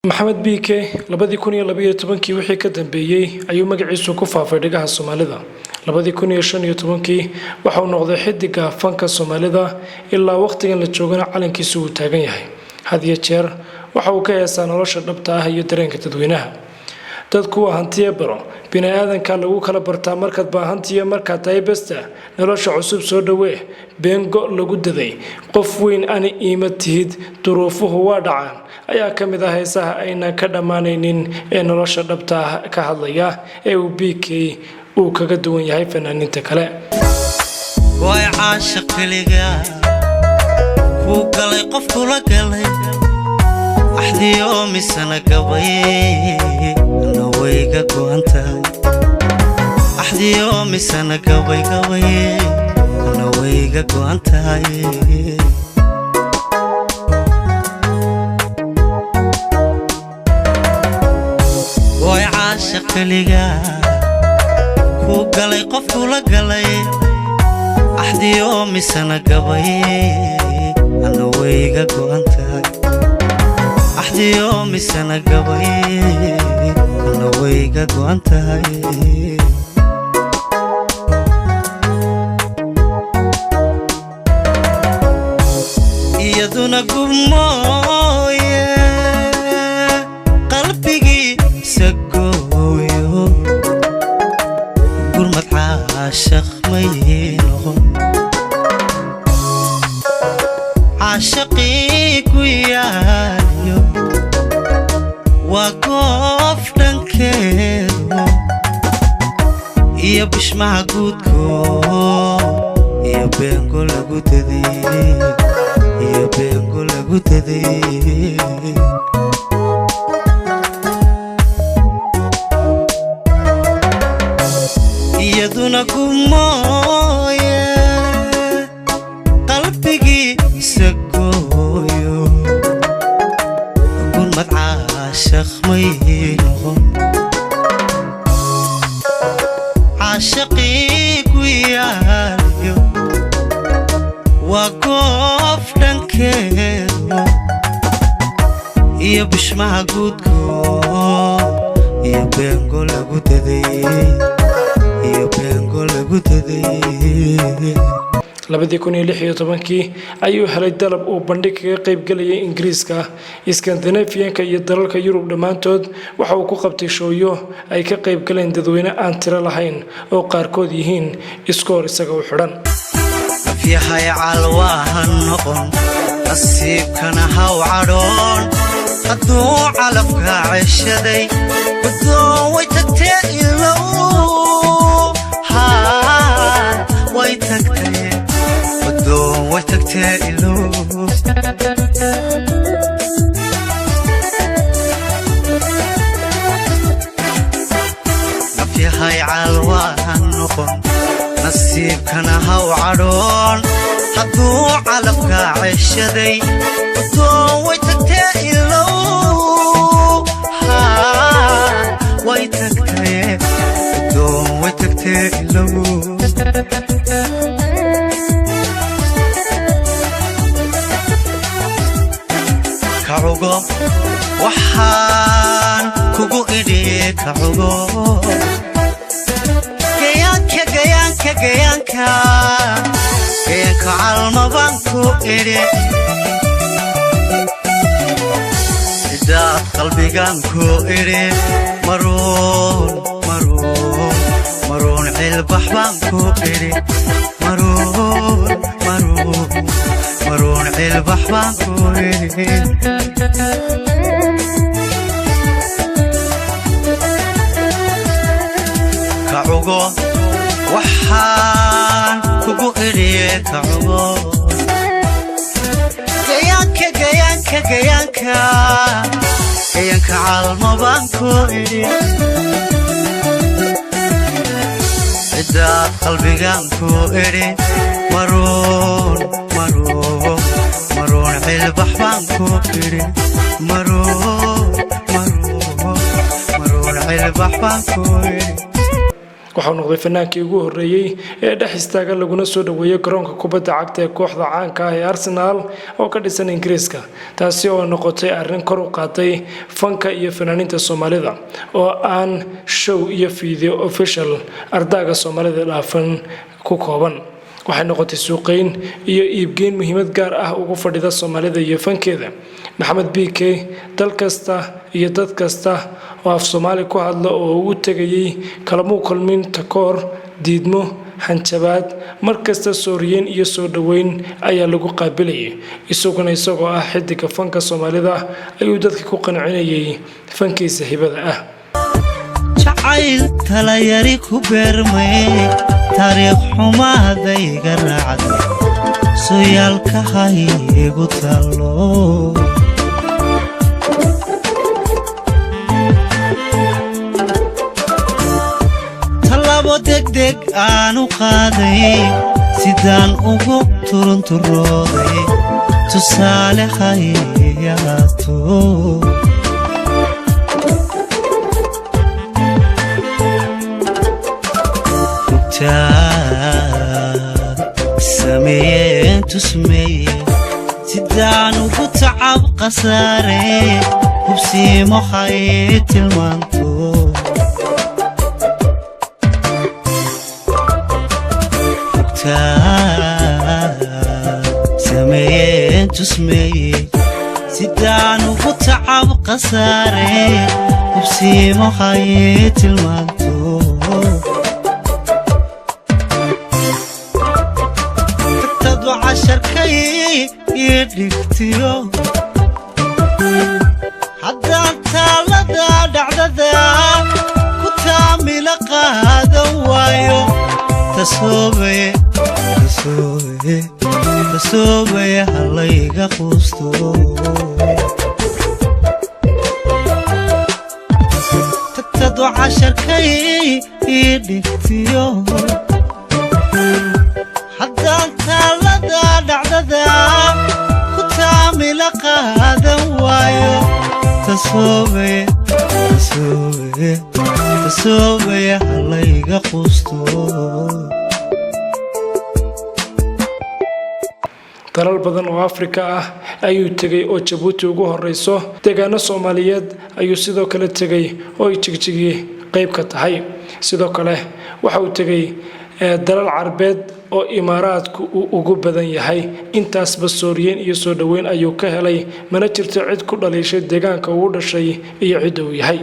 maxamed biike 2012 wixii ka dambeeyay ayuu magaciisu ku faafay dhigaha Soomaalida 2015 waxa uu noqday xidiga fanka Soomaalida ilaa waqtigan la joogana calankiisu uu taagan yahay had iyo jeer waxa uu ka heesaa nolosha dhabta ah iyo dareenka dadweynaha dadku waa hantiye baro bini'aadanka lagu kala bartaa markaad baahantiyo markaad tahay besta nolosha cusub soo dhawee beengo lagu daday qof weyn ani iima tihid duruufuhu waa dhacaan ayaa ka mid ah heesaha ayna ka dhammaanaynin ee nolosha dhabta ah ka hadlaya ee uu biikay uu kaga duwan yahay fanaaniinta kale way caashiq kaliga ku galay qof kula galay axdiyo misana gabay nawayga go'antahay axdiyo misana gabay nawayga go'antahay way caashiq kaliga ku galay qof kula galay axdiyo misana gabay nawayga go'antahay axdiyo misana gabay nawayga go'antahay iyaduna gumooye qalbigii sagooyo gurmad caashaq mayno caashaqii ku yaaliyo waa goof dhankeedu iyo bishmaha guudko iyo beengo lagu daday iyo beengo lagu daday iyaduna gumooye qalbigii sagooyo gurmad caashaq mayno caashaqii ku yaaliyo waa goof dhankeedu iyo bishmaha guudko iyo beengo lagu daday iyo beengo lagu daday 2016 ayuu helay dalab uu bandhig kaga qayb galayay Ingiriiska Scandinavianka iyo dalalka Yurub dhamaantood waxa uu ku qabtay shooyo ay ka qayb galeen dadweyne aan tiro lahayn oo qaarkood yihiin iskoor isaga u xidhan yahay calwaahan noqon nasiibkana haw cadhoon hadduu calafka ceshaday badoo way tagtee ilow way tagtee badoo way tagtee ilow yahay calwaahan noqon nasiibkana haw cadhoon hadduu calafka ceshaday badoo way tagtee ilow way tagtee badoo way tagtee ilow kacugo waxaan kugu idhi kacugo gayaanka calmaban ku idhi idaad qalbigan ku idhi maruun cilbax baan ku idhi maruun cilbax baan ku idhi kacugo waxaan kugu idhi kacugo gayaanka calmaban ku idhi cidaad qalbigan ku idhi maruun cilbax baan ku idhi maruun cilbax baan ku idhi waxaa noqday fanaankii ugu horeeyay ee dhex istaaga laguna soo dhaweeyay garoonka kubadda cagta ee kooxda caanka ah ee Arsenal oo ka dhisan Ingiriiska taasi oo noqotay arrin kor u qaaday fanka iyo fanaaniinta Soomaalida oo aan show iyo video official ardayga Soomaalida dhaafan ku kooban waxay noqotay suuqeyn iyo iibgeyn muhiimad gaar ah ugu fadhida Soomaalida iyo fankeeda maxamed BK dal kasta iyo dad kasta oo af Soomaali ku hadla oo uu tagayay kalamo kulmin takoor diidmo hanjabaad markasta sooriyeen iyo soo dhaweyn ayaa lagu qaabilayay isagoo ah xidiga fanka Soomaalida ayuu dadka ku qancinayay fankiisa hibada ah jacayl tala yari ku beermay taariikh xumaadayga raacday sooyaalka haygu talo talabo degdeg aanu qaaday sidaan ugu turunturooday tusaale hayaato سمين تسمي سدان وقطعب قصاري وبسي محيط المنطو سمين تسمي سدان وقطعب قصاري وبسي محيط المنطو عشركي يدكتيو حتى تالدا دعددا كتامي لقادا وايو تسوبي هلايقا قوستو تتدو عشركي يدكتيو حتى تالدا دعددا كتامي لقادا وايو تسوبي هلايقا قوستو dalal badan oo Afrika ah ayuu tagay oo Djibouti ugu horeyso deegaano Soomaaliyeed ayuu sidoo kale tagay oo Jigjigi qayb ka tahay sidoo kale waxa uu tagay dalal Carbeed oo Imaaraadku ugu badan yahay intaas basooriyeen iyo soo dhaweyn ayuu ka helay mana jirto cid ku dhaleeshay deegaanka uu dhashay iyo cid uu yahay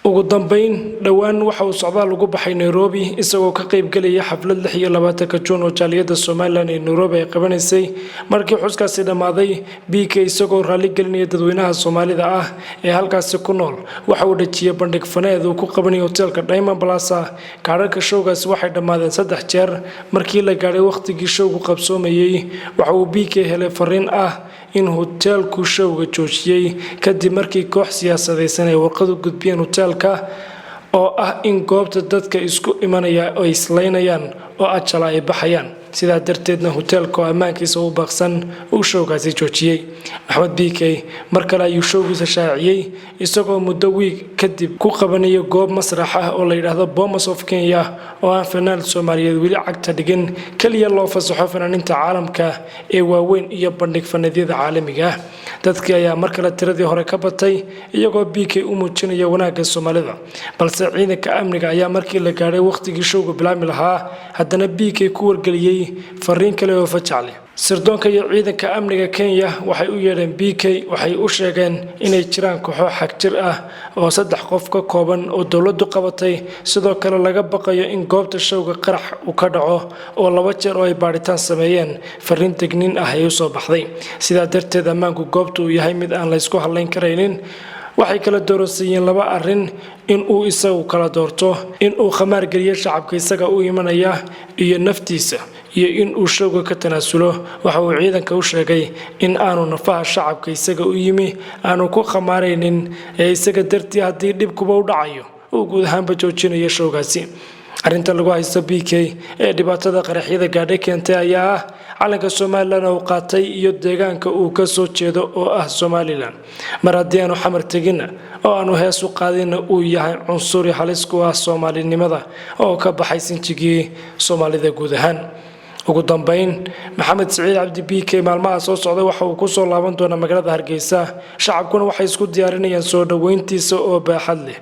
ugu dambeyn dhawaan waxa uu socdaal ugu baxay Nayroobi isagoo ka qayb galaya xaflad 26 Juun oo jaaliyada Soomaaliland ee Nayroobi ay qabanaysay markii xuskaasi dhamaaday BK isagoo raali gelinaya dadweynaha Soomaalida ah ee halkaas ku nool waxa uu dhajiyay bandhig faneed uu ku qabanay hotelka Diamond Plaza kaararka showgaas waxay dhamaadeen 3 jeer markii la gaaray waqtigii showgu qabsoomayay waxa uu BK helay fariin ah in hotelku showga joojiyay kadib markii koox siyaasadaysan ay warqad u gudbiyeen hotelka oo ah in goobta dadka isku imanaya ay islaynayaan oo ajala ay baxayaan sidaa darteedna hotelka oo ammaankiisa u baaqsan uu showgaasi joojiyay maxamed BK mar kale ayuu showgiisa shaaciyay isagoo muddo week kadib ku qabanaya goob masrax ah oo la yiraahdo Bomas of Kenya oo aan fanaan Soomaaliyeed wili cagta dhigin kaliya loo fasaxo fanaaniinta caalamka ee waaweyn iyo bandhig faneedyada caalamiga ah dadkii ayaa mar kale tiradii hore ka batay iyagoo BK u muujinaya wanaagga Soomaalida balse ciidanka amniga ayaa markii la gaaray waqtigii showga bilaami lahaa haddana BK ku wargeliyay fariin kale oo fajaale sirdoonka iyo ciidanka amniga Kenya waxay u yeedheen BK waxay u sheegeen inay jiraan kooxo xaq jir ah oo 3 qof ka kooban oo dawladdu qabatay sidoo kale laga baqayo in goobta showga qarax uu ka dhaco oo 2 jeer oo ay baaritaan sameeyeen fariin tegniin ah ay soo baxday sidaa darteed ammaanku goobtu uu yahay mid aan la isku halayn kareynin waxay kala doorasayeen 2 arrin in uu isagu kala doorto in uu khamaar geliyo shacabka isaga u imanaya iyo naftiisa iyo in uu showga ka tanaasulo waxa uu ciidanka u sheegay in aanu nafaha shacabka isaga u yimi aanu ku khamaareynin ee isaga dartii haddii dhib kuba u dhacayo uu guud ahaanba joojinayo showgaasi arrinta lagu haysto BK ee dhibaatada qaraxyada gaadhay keentay ayaa ah calanka Soomaaliland oo qaatay iyo deegaanka uu ka soo jeedo oo ah Somaliland mar haddii aanu xamar tegina oo aanu hees u qaadina uu yahay cunsuri halis ku ah Soomaalinimada oo ka baxay sinjigii Soomaalida guud ahaan ugu dambeyn maxamed siciid cabdi BK maalmaha soo socda waxa uu ku soo laaban doonaa magaalada Hargeysa shacabkuna waxay isku diyaarinayaan soo dhaweyntiisa oo baaxad leh